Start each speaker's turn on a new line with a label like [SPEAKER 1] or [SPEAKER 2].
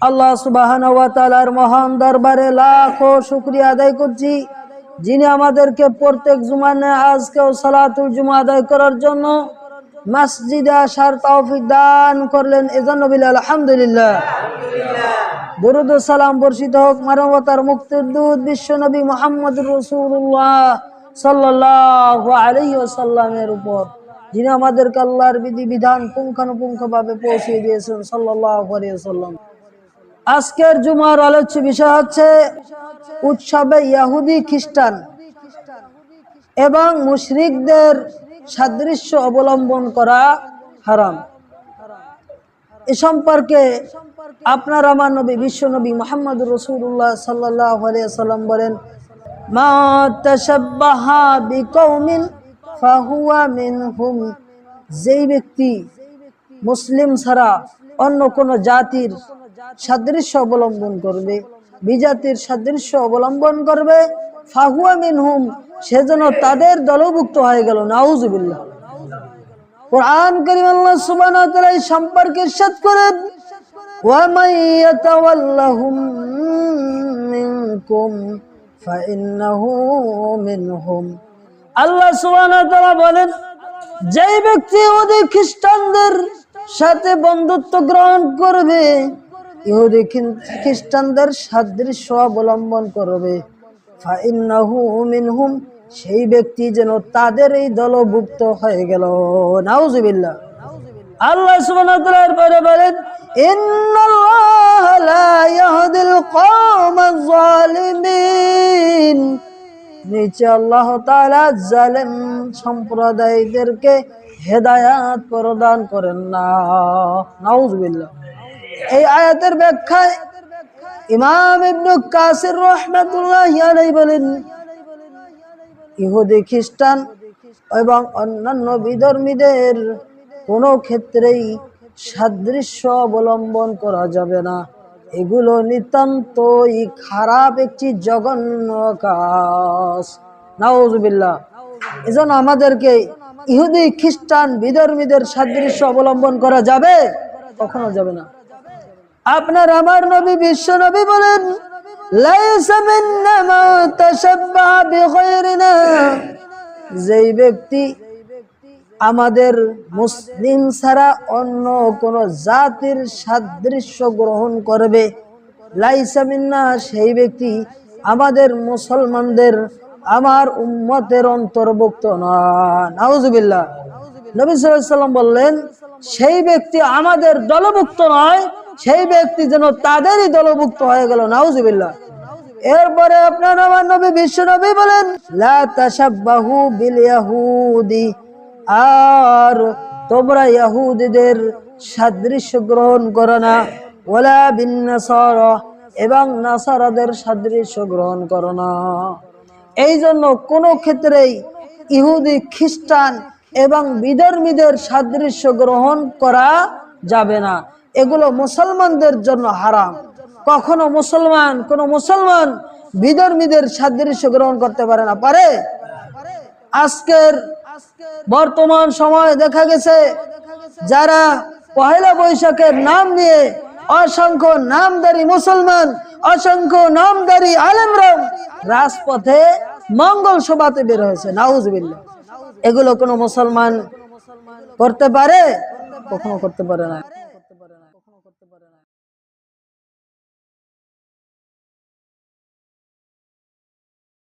[SPEAKER 1] আল্লাহ সুবহানাহু ওয়া তাআলার মহান দরবারে লাখো শুকরিয়া আদায় করছি, যিনি আমাদেরকে প্রত্যেক জুমানে আজকেও সালাতুল জুমা আদায় করার জন্য মসজিদে আসার তৌফিক দান করলেন। এজন্য বলি আলহামদুলিল্লাহ। দরুদ ও সালাম বর্ষিত হোক মানবতার মুক্তির দূত বিশ্ব নবী মুহাম্মদুর রাসূলুল্লাহ সাল্লাল্লাহু আলাইহি ওয়াসাল্লামের উপর, যিনি আমাদেরকে আল্লাহর বিধিবিধান পুঙ্খানুপুঙ্খভাবে পৌঁছে দিয়েছেন সাল্লাল্লাহু আলাইহি ওয়াসাল্লাম। আজকের জুমার আলোচ্য বিষয় হচ্ছে উৎসবে ইহুদি খ্রিস্টান এবং মুশরিকদের সাদৃশ্য অবলম্বন করা হারাম। এ সম্পর্কে আপনার আমার নবী বিশ্ব নবী মুহাম্মদুর রাসূলুল্লাহ সাল্লাল্লাহু আলাইহি ওয়াসাল্লাম বলেন, মা তাশাব্বাহা বিকওমিন ফাহুয়া মিনহুম। যেই ব্যক্তি মুসলিম ছাড়া অন্য কোন জাতির সাদৃশ্য অবলম্বন করবে, বিজাতির সাদৃশ্য অবলম্বন করবে, ফাহুয়া মিনহুম, সেজন্য তাদের দলভুক্ত হয়ে গেল। নাউজুবিল্লাহ। কুরআন কারীম আল্লাহ সুবহানাহু ওয়া তাআলা এই সম্পর্কে ইরশাদ করেন, ওয়া মান ইয়াতাওয়াল্লাহুম মিনকুম ফাইন্নাহু মিনহুম। আল্লাহ সুবহানাহু ওয়া তাআলা বলেন, যেই ব্যক্তি ইহুদি খ্রিস্টানদের সাথে বন্ধুত্ব গ্রহণ করবে, ইহুদি খ্রিস্টানদের সাদৃশ্য অবলম্বন করবে, ফাইন্নাহু মিনহুম, সেই ব্যক্তি যেন তাদের এই দলভুক্ত হয়ে গেল। নাউজুবিল্লাহ। আল্লাহ সুবহানাহু ওয়া তাআলা এরপরে বলেন, ইন্নাল্লাহা লা ইয়াহদিল কওমাজ জালিমিন। নিচে আল্লাহ তাআলা জালেম সম্প্রদায়দেরকে হেদায়াত প্রদান করেন না। নাউজুবিল্লাহ। এই আয়াতের ব্যাখ্যায় ইমাম ইবনে কাসির রাহমাতুল্লাহি আলাইহি বলেন, ইহুদি খ্রিস্টান এবং অন্যান্য বিধর্মীদের কোনো ক্ষেত্রেই সাদৃশ্য অবলম্বন করা যাবে না। এগুলো নিতান্তই খারাপ একটি জঘন্য কাজ। নাউজুবিল্লাহ। এজন্য আমাদেরকে ইহুদি খ্রিস্টান বিধর্মীদের সাদৃশ্য অবলম্বন করা যাবে? কখনো যাবে না। আপনার আমার নবী বিশ্ব নবী বলেন, লাইসা মিন্না মান তাশাব্বাহা বিগায়রিনা। যেই ব্যক্তি আমাদের মুসলিম ছাড়া অন্য কোন জাতির সাদৃশ্য গ্রহণ করবে, লাইসা মিন্না, সেই ব্যক্তি আমাদের মুসলমানদের, আমার উম্মতের অন্তর্ভুক্ত নয়। নাউজুবিল্লাহ। নবী সাল্লাল্লাহু আলাইহি ওয়াসাল্লাম বললেন, সেই ব্যক্তি আমাদের দলভুক্ত নয়, সেই ব্যক্তি যেন তাদেরই দলভুক্ত হয়ে গেল। নাউজুবিল্লাহ। এরপরে আপনার আমার নবী বিশ্ব নবী বলেন, লা তাশাব্বাহু বিল ইয়াহুদি। আর তোমরা ইহুদিদের সাদৃশ্য গ্রহণ করো না, ওয়ালা বিন নাসারা, এবং নাসারাদের সাদৃশ্য গ্রহণ করো না। এই জন্য কোনো ক্ষেত্রেই ইহুদি খ্রিস্টান এবং বিধর্মীদের সাদৃশ্য গ্রহণ করা যাবে না। এগুলো মুসলমানদের জন্য হারাম। কখনো কোন মুসলমান বিধর্মীদের সাদৃশ্য গ্রহণ করতে পারে না। পারে? আজকের বর্তমান সময়ে দেখা গেছে, যারা পহেলা বৈশাখের নাম নিয়ে অসংখ্য নামধারী মুসলমান, অসংখ্য নামধারী আলেমরা রাজপথে মঙ্গল শোভাতে বের হয়েছে। নাউজুবিল্লাহ। এগুলো কোনো মুসলমান করতে পারে? কখনো করতে পারে না।